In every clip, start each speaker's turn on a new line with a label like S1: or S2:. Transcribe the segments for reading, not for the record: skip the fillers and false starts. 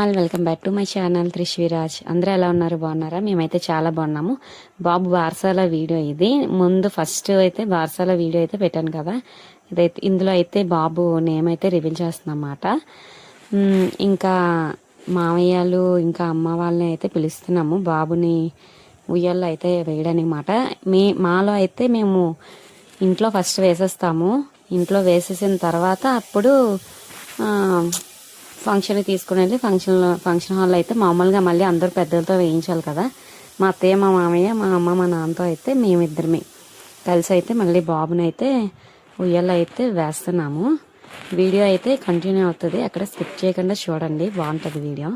S1: All, welcome back to my channel త్రిశ్వీరాజ్. అందరూ ఎలా ఉన్నారు? బాగున్నారా? మేమైతే చాలా బాగున్నాము. బాబు బార్సాల వీడియో ఇది. ముందు ఫస్ట్ అయితే బార్సాల వీడియో అయితే పెట్టాను కదా, ఇదైతే ఇందులో అయితే బాబు నేమ్ అయితే రివీల్ చేస్తున్నమాట. ఇంకా మామయ్యలు ఇంకా అమ్మ వాళ్ళని అయితే పిలుస్తున్నాము బాబుని ఉయ్యాల్లో అయితే వేయడానికమాట. మాలో అయితే మేము ఇంట్లో ఫస్ట్ వేసేస్తాము. ఇంట్లో వేసేసిన తర్వాత అప్పుడు ఫంక్షన్కి తీసుకుని వెళ్ళి ఫంక్షన్ హాల్లో అయితే మామూలుగా మళ్ళీ అందరు పెద్దలతో వేయించాలి కదా. మా అత్తయ్య, మా మామయ్య, మా అమ్మ, మా నాన్నతో అయితే మేమిద్దరమే కలిసి అయితే మళ్ళీ బాబుని అయితే ఉయ్యాల్లో అయితే వేస్తున్నాము. వీడియో అయితే కంటిన్యూ అవుతుంది, అక్కడ స్కిప్ చేయకుండా చూడండి, బాగుంటుంది వీడియో.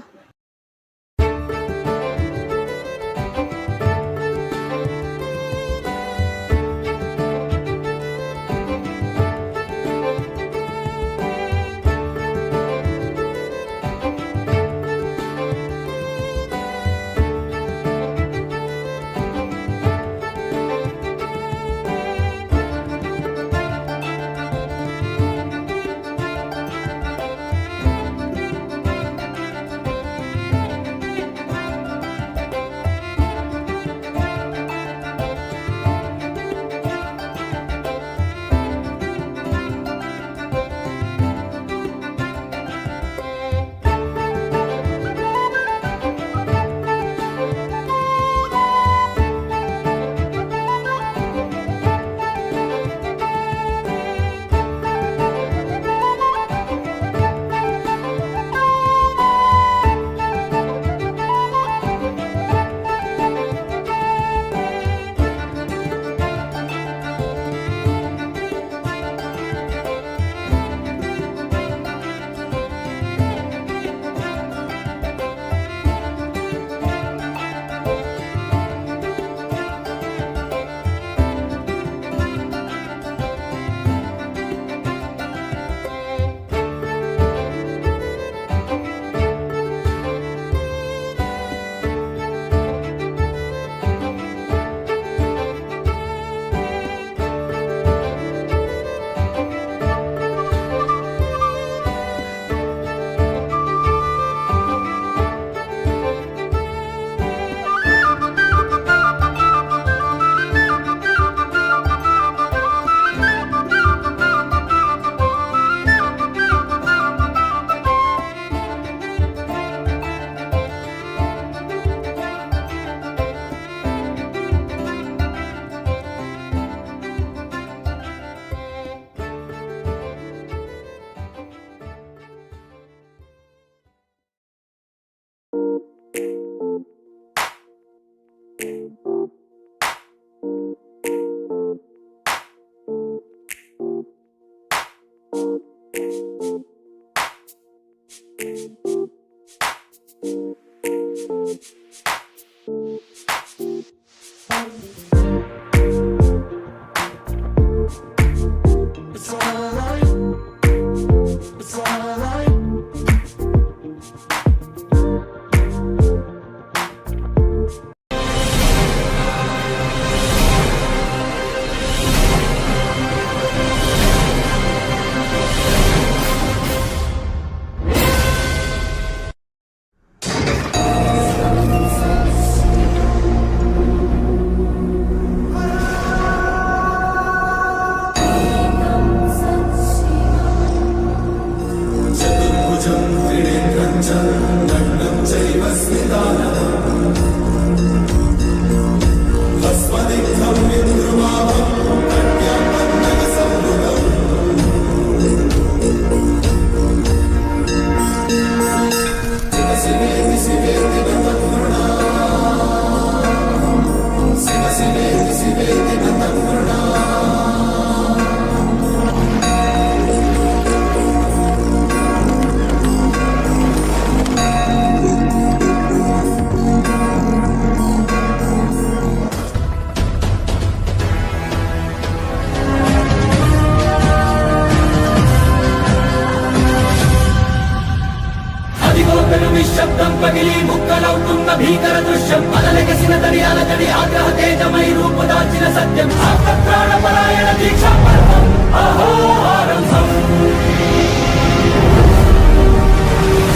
S2: నిశ్శబ్దం పగిలి ముక్కలవుతున్న భీకర దృశ్యం, అలలెగసిన దర్యాల తడి ఆగ్రహ తేజమై రూపుదాల్చిన సత్యం, ఆత్మప్రాణపరాయణ దీక్షా పర్వం అహో ఆరంభం.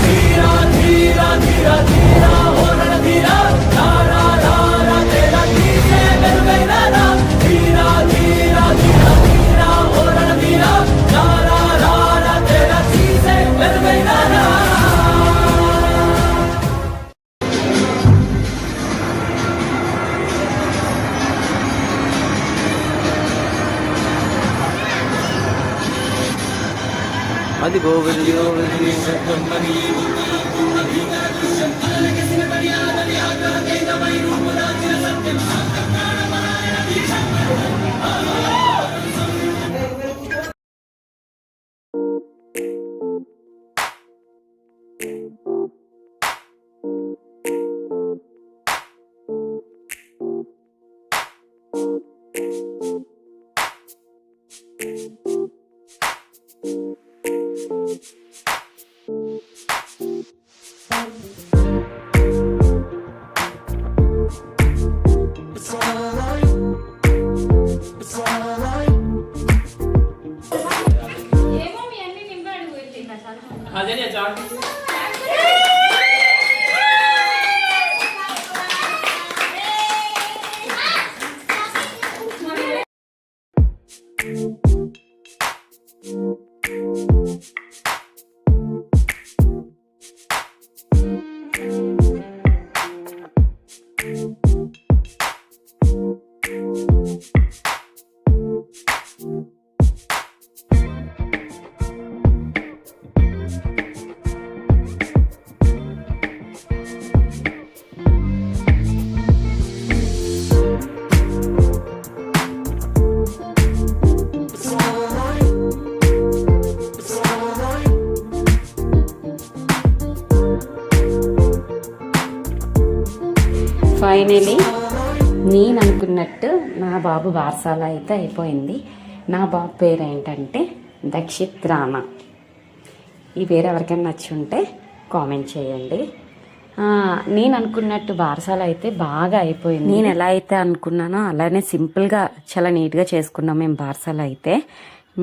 S2: ధీరా ధీరా
S3: గోవింద్ గోవింద్
S1: ఫైనలీ నేను అనుకున్నట్టు నా బాబు బార్సాల అయితే అయిపోయింది. నా బాబు పేరు ఏంటంటే దక్షిత్ రాణా. ఈ పేరు ఎవరికైనా నచ్చి ఉంటే కామెంట్ చేయండి. నేను అనుకున్నట్టు బార్సాల అయితే బాగా అయిపోయింది. నేను ఎలా అయితే అనుకున్నానో అలానే సింపుల్గా చాలా నీట్గా చేసుకున్నాం మేము బార్సాల అయితే.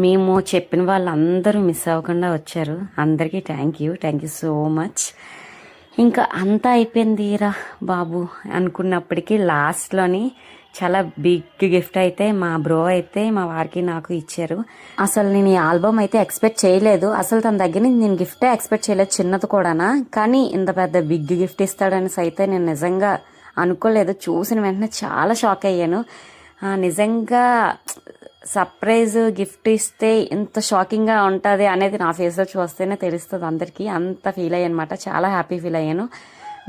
S1: మేము చెప్పిన వాళ్ళందరూ మిస్ అవ్వకుండా వచ్చారు. అందరికీ థ్యాంక్ యూ సో మచ్. ఇంకా అంతా అయిపోయింది రా బాబు అనుకున్నప్పటికీ లాస్ట్లోని చాలా బిగ్ గిఫ్ట్ అయితే మా బ్రో అయితే మా వారికి నాకు ఇచ్చారు. అసలు నేను ఈ ఆల్బమ్ అయితే ఎక్స్పెక్ట్ చేయలేదు. అసలు తన దగ్గర నుంచి నేను గిఫ్టే ఎక్స్పెక్ట్ చేయలేదు, చిన్నది కూడానా. కానీ ఇంత పెద్ద బిగ్ గిఫ్ట్ ఇస్తాడనేసి అయితే నేను నిజంగా అనుకోలేదు. చూసిన వెంటనే చాలా షాక్ అయ్యాను. నిజంగా సర్ప్రైజ్ గిఫ్ట్ ఇస్తే ఇంత షాకింగ్గా ఉంటుంది అనేది నా ఫేస్లో చూస్తేనే తెలుస్తుంది అందరికీ. అంత ఫీల్ అయ్యాను అనమాట. చాలా హ్యాపీ ఫీల్ అయ్యాను.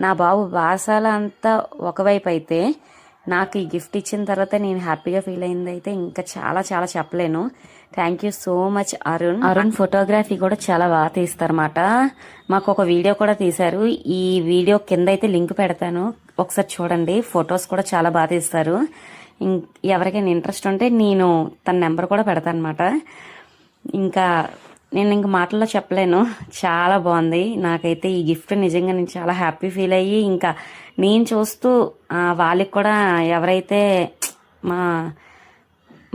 S1: నా బాబు బార్సాల అంతా ఒకవైపు అయితే నాకు ఈ గిఫ్ట్ ఇచ్చిన తర్వాత నేను హ్యాపీగా ఫీల్ అయింది అయితే ఇంకా చాలా చాలా చెప్పలేను. Thank you so much Arun photography కూడా చాలా బాగా తీస్తారన్నమాట. మాకు ఒక వీడియో కూడా తీశారు. ఈ వీడియో కింద అయితే లింక్ పెడతాను, ఒకసారి చూడండి. ఫొటోస్ కూడా చాలా బాగా తీస్తారు. ఎవరికైనా ఇంట్రెస్ట్ ఉంటే నేను తన నెంబర్ కూడా పెడతాను అనమాట. ఇంకా నేను ఇంక మాటల్లో చెప్పలేను, చాలా బాగుంది. నాకైతే ఈ గిఫ్ట్ నిజంగా నేను చాలా హ్యాపీ ఫీల్ అయ్యి ఇంకా నేను చూస్తూ వాళ్ళకి కూడా ఎవరైతే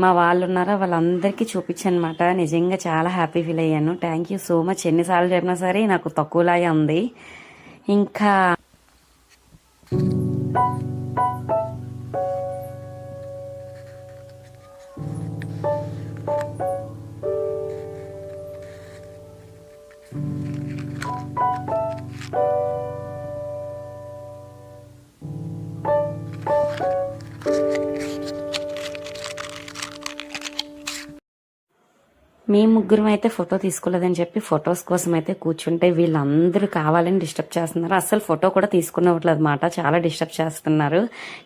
S1: మా వాళ్ళు ఉన్నారో వాళ్ళందరికీ చూపించాను అనమాట. నిజంగా చాలా హ్యాపీ ఫీల్ అయ్యాను. Thank you so much. ఎన్నిసార్లు చెప్పినా సరే నాకు తక్కువలాగే ఉంది. ఇంకా మేము ముగ్గురం అయితే ఫోటో తీసుకోలేదని చెప్పి ఫొటోస్ కోసం అయితే కూర్చుంటే వీళ్ళందరూ కావాలని డిస్టర్బ్ చేస్తున్నారు. అసలు ఫోటో కూడా తీసుకున్నట్లేదు అన్నమాట. చాలా డిస్టర్బ్ చేస్తున్నారు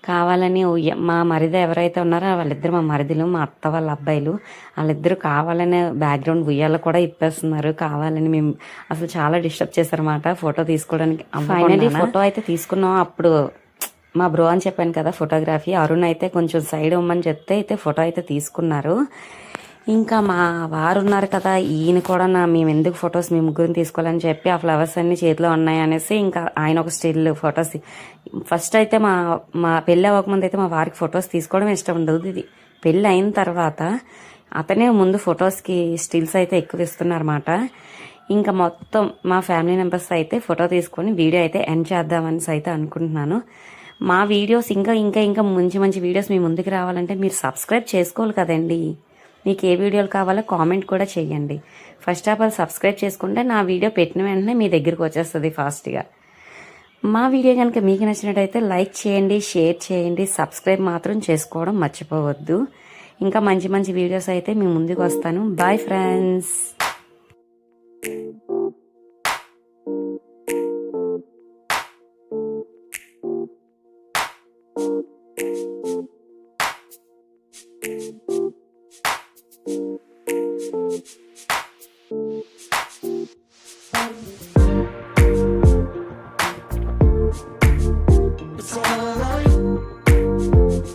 S1: కావాలని. మా మరిది ఎవరైతే ఉన్నారో వాళ్ళిద్దరు మా మరిదిలు, మా అత్త వాళ్ళ అబ్బాయిలు, వాళ్ళిద్దరు కావాలని బ్యాక్గ్రౌండ్ ఉయ్యాలు కూడా ఇప్పేస్తున్నారు కావాలని. మేము అసలు చాలా డిస్టర్బ్ చేశారన్నమాట ఫోటో తీసుకోవడానికి. ఫైనలీ ఫోటో అయితే తీసుకున్నాం. అప్పుడు మా బ్రో అని చెప్పాను కదా ఫోటోగ్రఫీ, అరుణ్ అయితే కొంచెం సైడ్ ఇవ్వమని చెప్తే అయితే ఫోటో అయితే తీసుకున్నారు. ఇంకా మా వారు ఉన్నారు కదా, ఈయన కూడా మేము ఎందుకు ఫొటోస్ మీ ముగ్గురిని తీసుకోవాలని చెప్పి ఆ ఫ్లవర్స్ అన్ని చేతిలో ఉన్నాయి అనేసి ఇంకా ఆయన ఒక స్టిల్ ఫొటోస్. ఫస్ట్ అయితే మా పెళ్ళి అవ్వకముందు అయితే మా వారికి ఫొటోస్ తీసుకోవడం ఇష్టం ఉండదు. ఇది పెళ్ళి అయిన తర్వాత అతనే ముందు ఫొటోస్కి స్టిల్స్ అయితే ఎక్కువ ఇస్తున్నారన్నమాట. ఇంకా మొత్తం మా ఫ్యామిలీ మెంబర్స్ అయితే ఫోటో తీసుకొని వీడియో అయితే ఎండ్ చేద్దామనేసి అయితే అనుకుంటున్నాను. మా వీడియోస్ ఇంకా మంచి మంచి వీడియోస్ మీ ముందుకు రావాలంటే మీరు సబ్స్క్రైబ్ చేసుకోవాలి కదండి. మీకు ఏ వీడియోలు కావాలో కామెంట్ కూడా చేయండి. ఫస్ట్ ఆఫ్ ఆల్ సబ్స్క్రైబ్ చేసుకుంటే నా వీడియో పెట్టిన వెంటనే మీ దగ్గరకు వచ్చేస్తుంది ఫాస్ట్గా. మా వీడియో కనుక మీకు నచ్చినట్టయితే లైక్ చేయండి, షేర్ చేయండి, సబ్స్క్రైబ్ మాత్రం చేసుకోవడం మర్చిపోవద్దు. ఇంకా మంచి మంచి వీడియోస్ అయితే మీ ముందుకు వస్తాను. Bye friends.
S2: It's alright.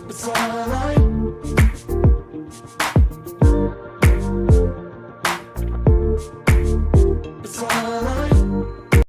S2: It's alright.